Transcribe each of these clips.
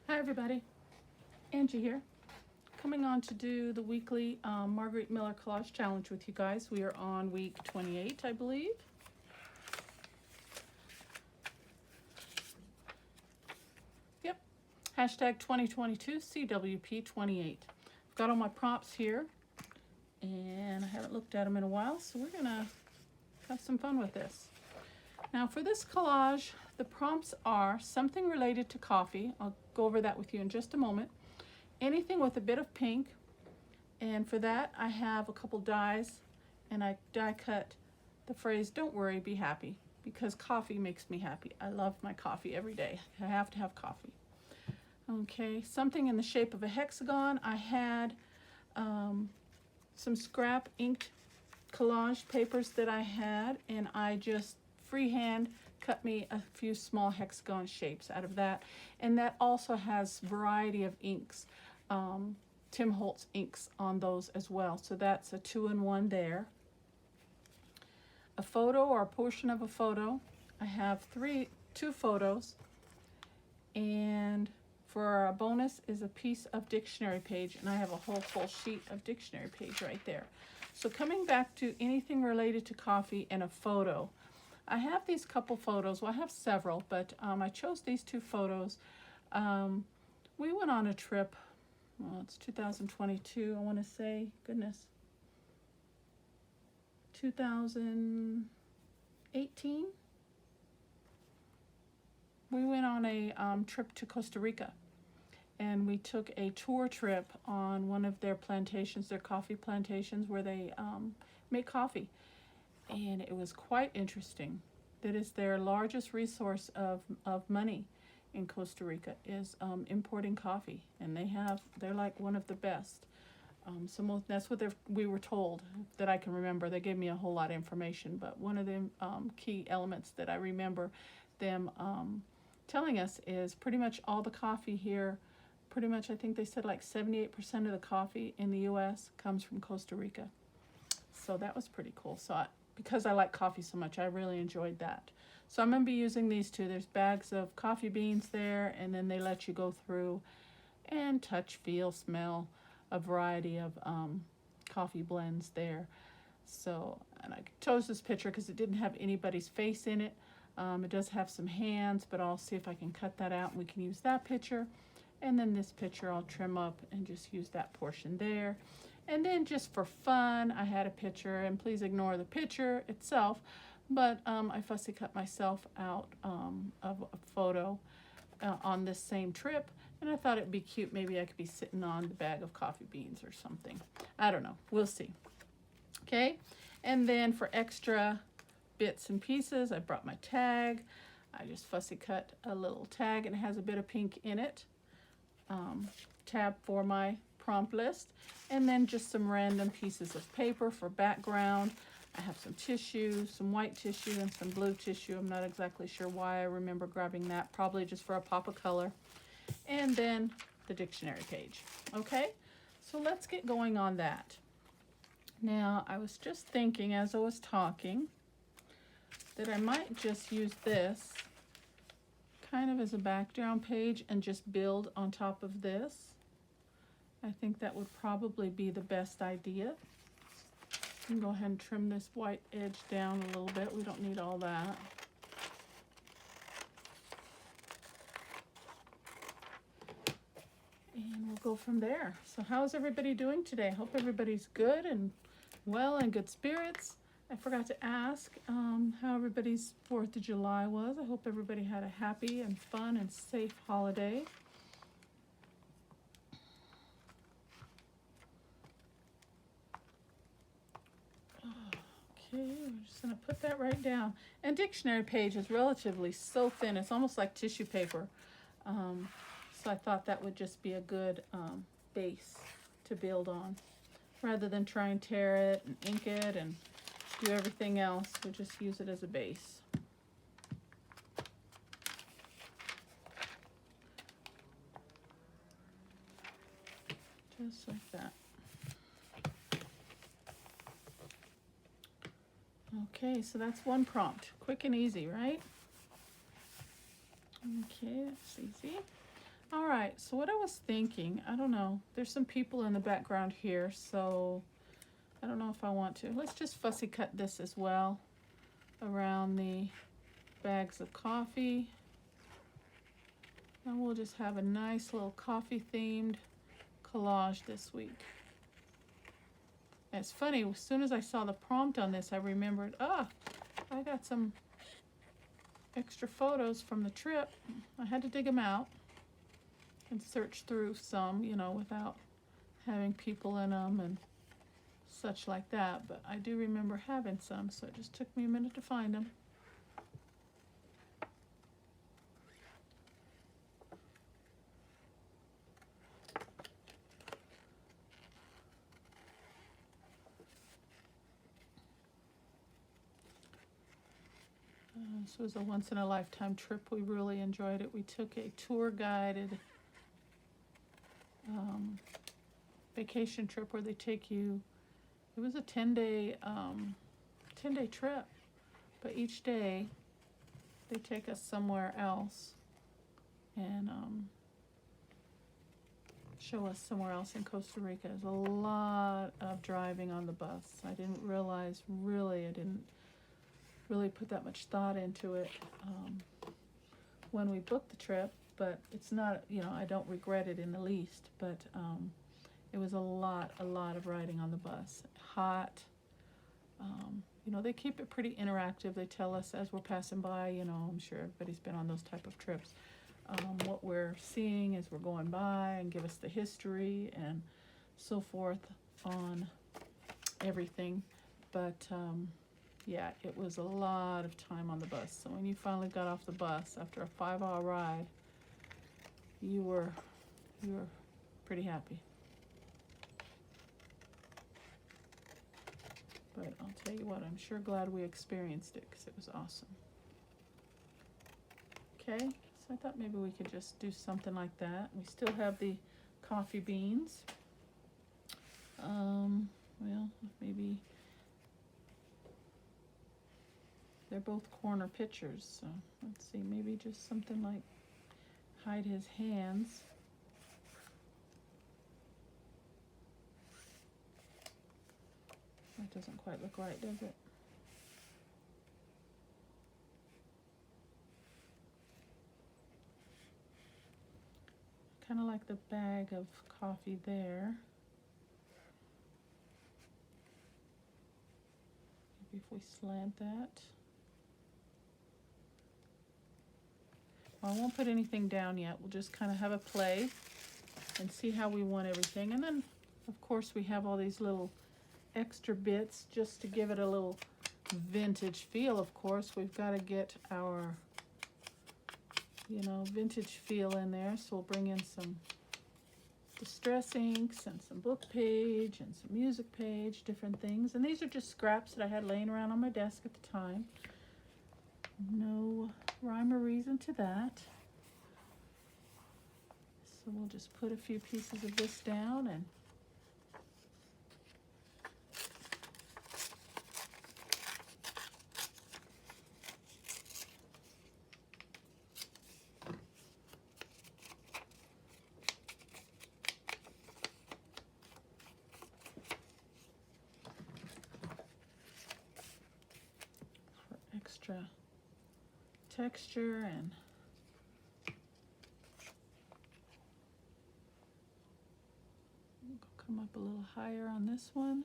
Hi everybody, Angie here, coming on to do the weekly Marguerite Miller Collage Challenge with you guys. We are on week 28, I believe. Yep, hashtag 2022 CWP28. I've got all my prompts here, and I haven't looked at them in a while, so we're gonna have some fun with this. Now for this collage, the prompts are something related to coffee. I'll go over that with you in just a moment. Anything with a bit of pink, and for that I have a couple dies, and I die cut the phrase "don't worry, be happy," because coffee makes me happy. I love my coffee every day. I have to have coffee. Okay, something in the shape of a hexagon. I had some scrap inked collage papers that I had, and I just freehand cut me a few small hexagon shapes out of that. And that also has variety of inks, Tim Holtz inks on those as well. So that's a 2-in-1 there. A photo or a portion of a photo. I have two photos, and for our bonus is a piece of dictionary page, and I have a whole full sheet of dictionary page right there. So coming back to anything related to coffee and a photo, I have these couple photos. Well, I have several, but I chose these two photos. We went on a trip, well, it's 2022, I want to say, goodness, 2018. We went on a trip to Costa Rica, and we took a tour trip on one of their plantations, their coffee plantations, where they make coffee. And it was quite interesting. That is their largest resource of money in Costa Rica is importing coffee, and they're like one of the best. So that's what we were told, that I can remember. They gave me a whole lot of information, but one of the key elements that I remember them telling us is pretty much all the coffee here, pretty much I think they said like 78% of the coffee in the U.S. comes from Costa Rica. So that was pretty cool. So because I like coffee so much, I really enjoyed that. So I'm going to be using these two. There's bags of coffee beans there, and then they let you go through and touch, feel, smell a variety of coffee blends there. So, and I chose this picture because it didn't have anybody's face in it. It does have some hands, but I'll see if I can cut that out and we can use that picture. And then this picture I'll trim up and just use that portion there. And then just for fun, I had a picture, and please ignore the picture itself, but I fussy cut myself out of a photo on this same trip, and I thought it'd be cute. Maybe I could be sitting on the bag of coffee beans or something. I don't know. We'll see. Okay, and then for extra bits and pieces, I brought my tag. I just fussy cut a little tag, and it has a bit of pink in it. Tab for my prompt list, and then just some random pieces of paper for background. I have some tissue, some white tissue and some blue tissue. I'm not exactly sure why I remember grabbing that, probably just for a pop of color. And then the dictionary page. Okay, so let's get going on that. Now I was just thinking as I was talking that I might just use this kind of as a background page and just build on top of this. I think that would probably be the best idea. You can go ahead and trim this white edge down a little bit. We don't need all that. And we'll go from there. So how's everybody doing today? Hope everybody's good and well and good spirits. I forgot to ask how everybody's 4th of July was. I hope everybody had a happy and fun and safe holiday. Okay, we're just going to put that right down. And dictionary page is relatively so thin. It's almost like tissue paper. So I thought that would just be a good base to build on. Rather than try and tear it and ink it and do everything else, we'll just use it as a base. Just like that. Okay, so that's one prompt. Quick and easy, right? Okay, that's easy. All right, so what I was thinking, I don't know. There's some people in the background here, so I don't know if I want to. Let's just fussy cut this as well around the bags of coffee. And we'll just have a nice little coffee themed collage this week. And it's funny, as soon as I saw the prompt on this, I remembered, I got some extra photos from the trip. I had to dig them out and search through some, you know, without having people in them and such like that. But I do remember having some, so it just took me a minute to find them. This was a once-in-a-lifetime trip. We really enjoyed it. We took a tour-guided vacation trip where they take you. It was a 10-day trip, but each day they take us somewhere else and show us somewhere else in Costa Rica. There's a lot of driving on the bus. I didn't realize, I didn't really put that much thought into it when we booked the trip, but it's not, you know, I don't regret it in the least, but it was a lot of riding on the bus. Hot, you know, they keep it pretty interactive. They tell us as we're passing by, you know, I'm sure everybody's been on those type of trips, what we're seeing as we're going by and give us the history and so forth on everything. But yeah, it was a lot of time on the bus. So when you finally got off the bus after a 5-hour ride, you were pretty happy. But I'll tell you what, I'm sure glad we experienced it because it was awesome. Okay, so I thought maybe we could just do something like that. We still have the coffee beans. Well, maybe they're both corner pictures, so let's see, maybe just something like hide his hands. That doesn't quite look right, does it? Kind of like the bag of coffee there. Maybe if we slant that. Well, I won't put anything down yet. We'll just kind of have a play and see how we want everything. And then, of course, we have all these little extra bits just to give it a little vintage feel. Of course, we've got to get our, you know, vintage feel in there. So we'll bring in some distress inks and some book page and some music page, different things. And these are just scraps that I had laying around on my desk at the time. No rhyme or reason to that. So we'll just put a few pieces of this down and extra texture and come up a little higher on this one.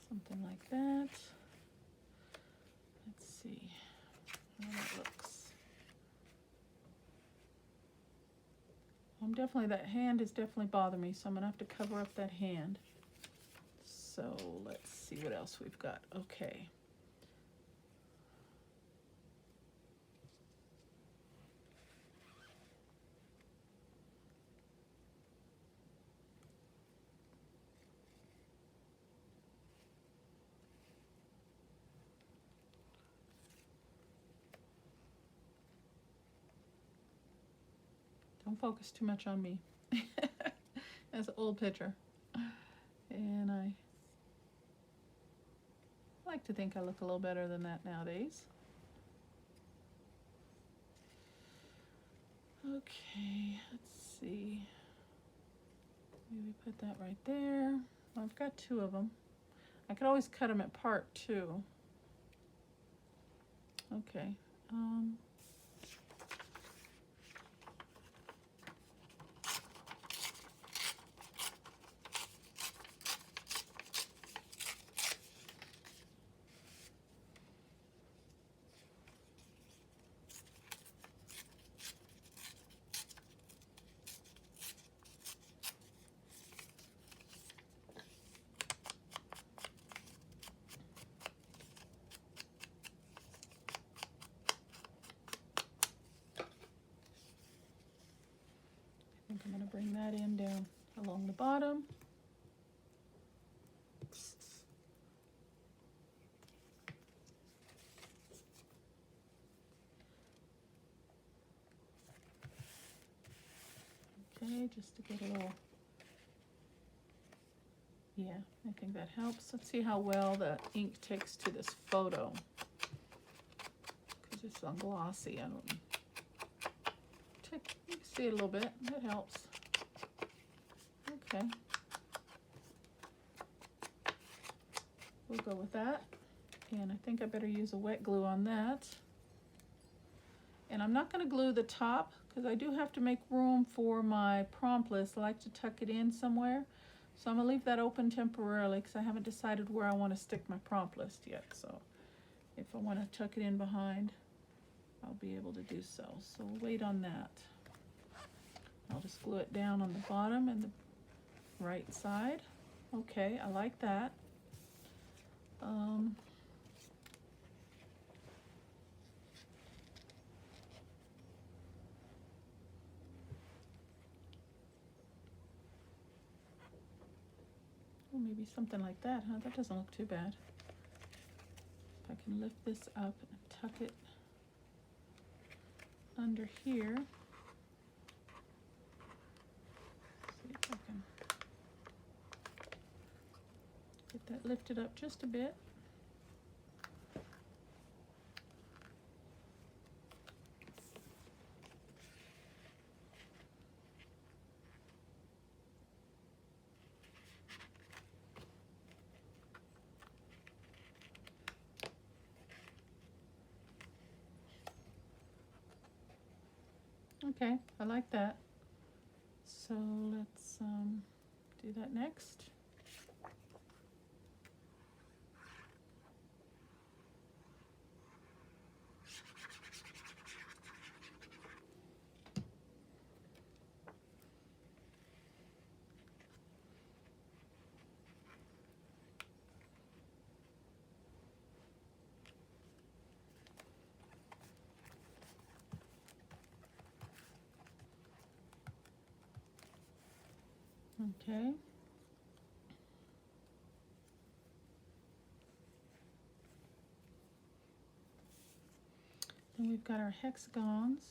Something like that. Let's see how that looks. That hand is definitely bothering me, so I'm gonna have to cover up that hand. So let's see what else we've got. Okay. Don't focus too much on me. That's an old picture. And I like to think I look a little better than that nowadays. Okay, let's see. Maybe put that right there. Well, I've got two of them. I could always cut them apart too. Okay. I think I'm going to bring that in down along the bottom. Okay, just to get a little, yeah, I think that helps. Let's see how well the ink takes to this photo, because it's on glossy. I don't take, you can see it a little bit. That helps. Okay, we'll go with that. And I think I better use a wet glue on that. And I'm not going to glue the top because I do have to make room for my prompt list. I like to tuck it in somewhere. So I'm going to leave that open temporarily because I haven't decided where I want to stick my prompt list yet. So if I want to tuck it in behind, I'll be able to do so. So we'll wait on that. I'll just glue it down on the bottom and the right side. Okay, I like that. Maybe something like that, huh? That doesn't look too bad. If I can lift this up and tuck it under here. See if I can get that lifted up just a bit. Okay, I like that. So let's do that next. Okay. Then we've got our hexagons.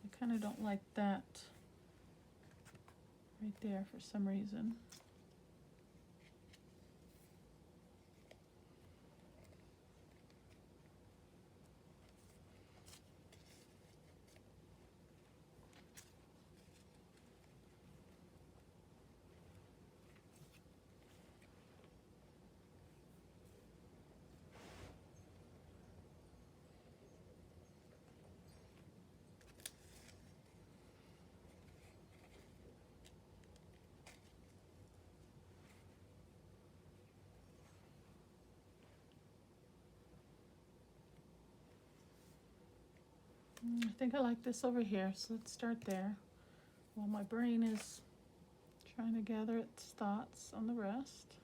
I kind of don't like that right there for some reason. I think I like this over here, so let's start there. While my brain is trying to gather its thoughts on the rest.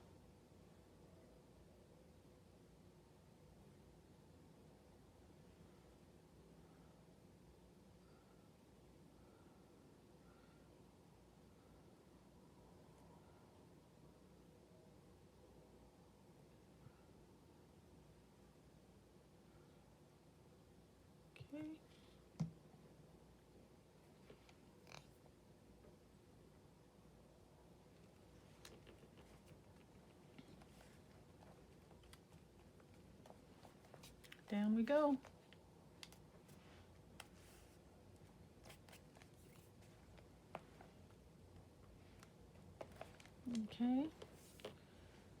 Okay. Down we go. Okay.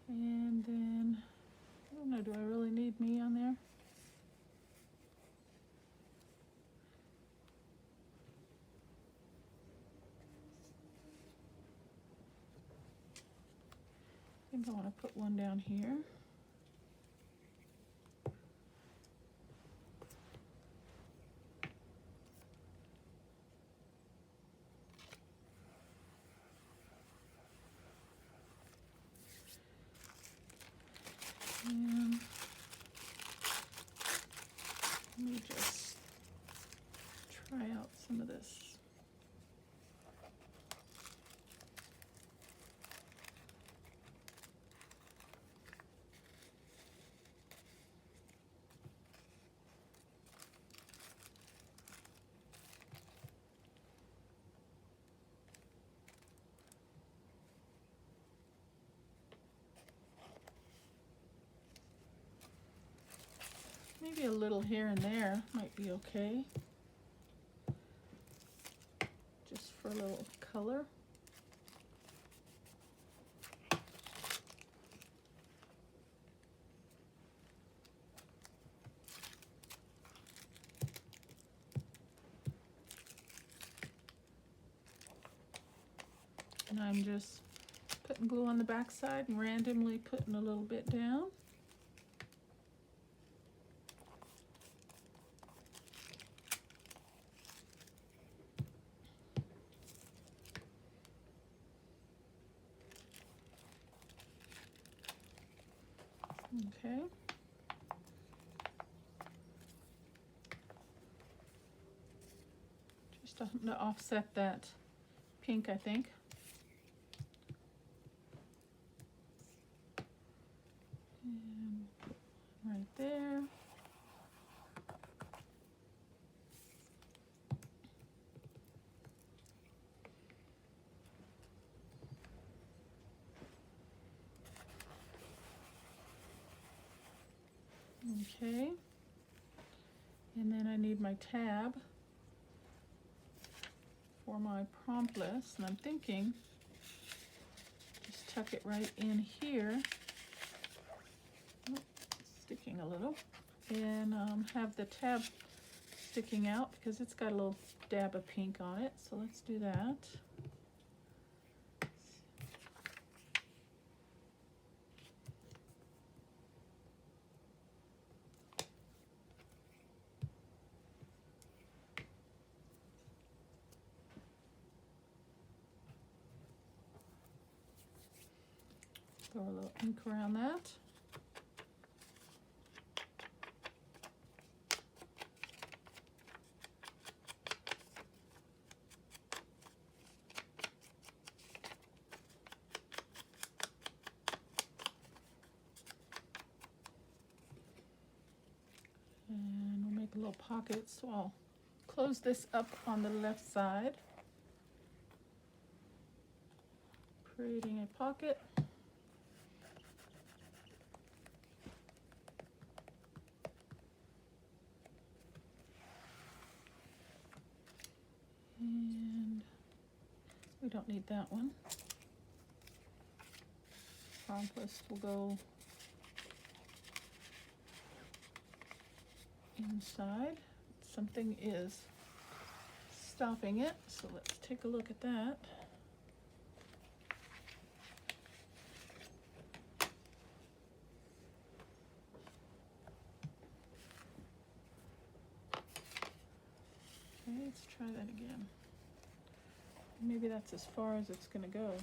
And then, I don't know, do I really need me on there? I think I want to put one down here. And let me just try out some of this. Maybe a little here and there might be okay. Just for a little color. And I'm just putting glue on the back side and randomly putting a little bit down. Okay. Just to offset that pink, I think. And right there. Okay. And then I need my tab for my prompt list, and I'm thinking just tuck it right in here. Oh, sticking a little. And have the tab sticking out because it's got a little dab of pink on it. So let's do that. Throw a little ink around that. And we'll make a little pocket, so I'll close this up on the left side, creating a pocket. And we don't need that one. Compost will go inside. Something is stopping it, so let's take a look at that. Okay, let's try that again. Maybe that's as far as it's going to go.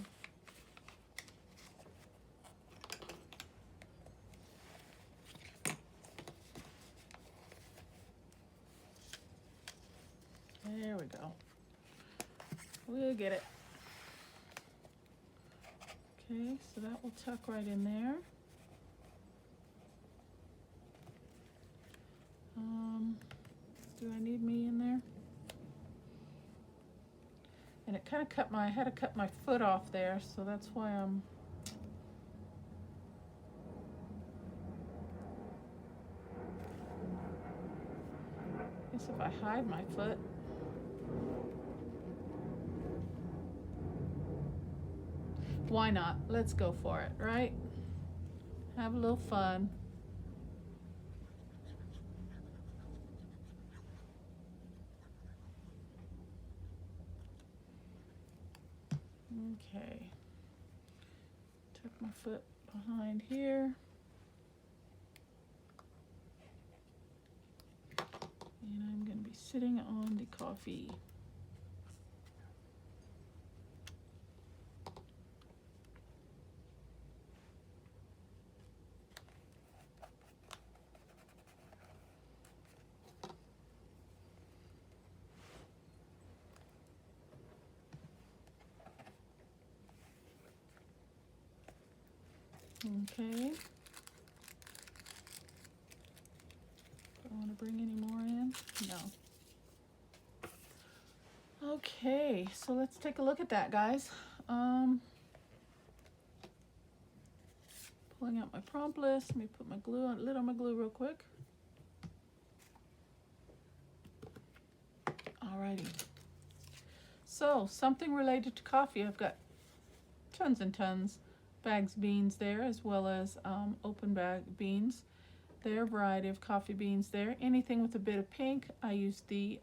There we go. We'll get it. Okay, so that will tuck right in there. Do I need me in there? And it kind of I had to cut my foot off there, so that's why I'm I guess if I hide my foot. Why not? Let's go for it, right? Have a little fun. Okay. Tuck my foot behind here. And I'm going to be sitting on the coffee. Okay. Do I want to bring any more in? No. Okay, so let's take a look at that, guys. Pulling out my prompt list. Let me put my lid on my glue real quick. Alrighty. So, something related to coffee. I've got tons and tons bags beans there, as well as open bag beans there, variety of coffee beans there. Anything with a bit of pink, I use the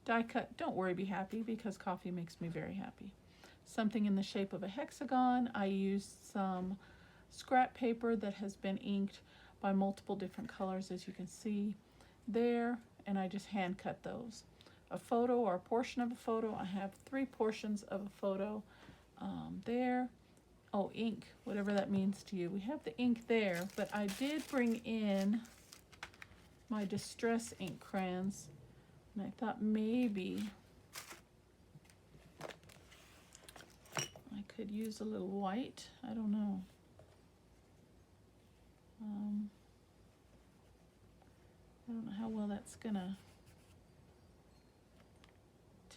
die cut Don't Worry Be Happy, because coffee makes me very happy. Something in the shape of a hexagon, I used some scrap paper that has been inked by multiple different colors, as you can see there, and I just hand cut those. A photo or a portion of a photo, I have 3 portions of a photo there. Oh, ink, whatever that means to you. We have the ink there, but I did bring in my distress ink crayons, and I thought maybe I could use a little white. I don't know. I don't know how well that's gonna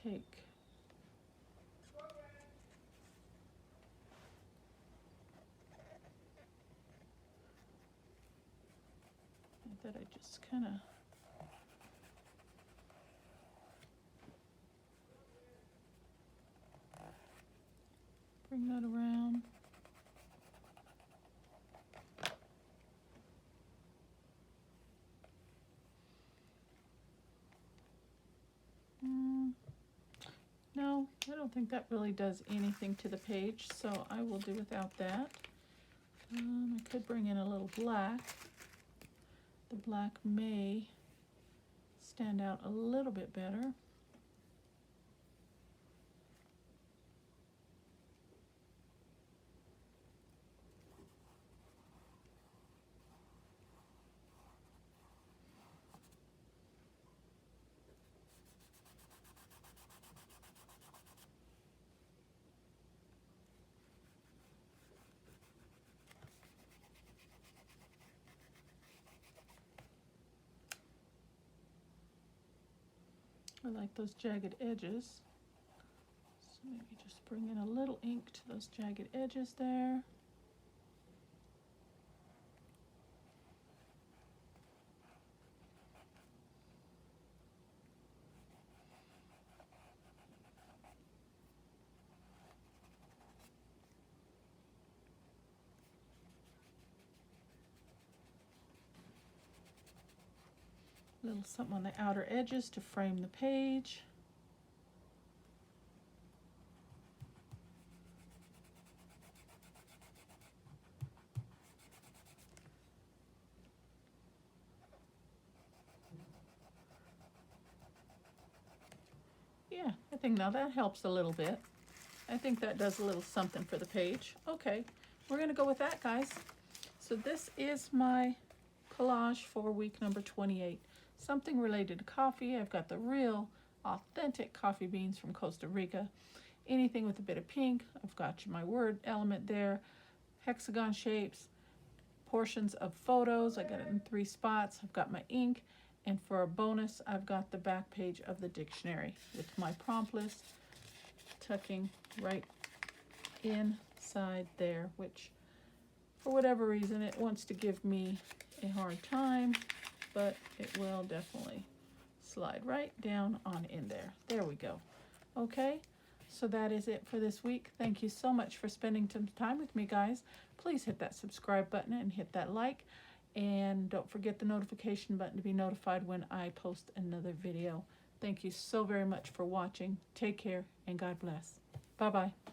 take. That I just kind of bring that around. No, I don't think that really does anything to the page, so I will do without that. I could bring in a little black. The black may stand out a little bit better. I like those jagged edges, so maybe just bring in a little ink to those jagged edges there. A little something on the outer edges to frame the page. Yeah, I think now that helps a little bit. I think that does a little something for the page. Okay, we're gonna go with that, guys. So this is my collage for week number 28. Something related to coffee. I've got the real authentic coffee beans from Costa Rica. Anything with a bit of pink. I've got my word element there. Hexagon shapes. Portions of photos. I got it in 3 spots. I've got my ink. And for a bonus, I've got the back page of the dictionary with my prompt list tucking right inside there, which for whatever reason it wants to give me a hard time, but it will definitely slide right down on in there. There we go. Okay, So that is it for this week. Thank you so much for spending some time with me, guys. Please hit that subscribe button and hit that like. And don't forget the notification button to be notified when I post another video. Thank you so very much for watching. Take care and God bless. Bye-bye.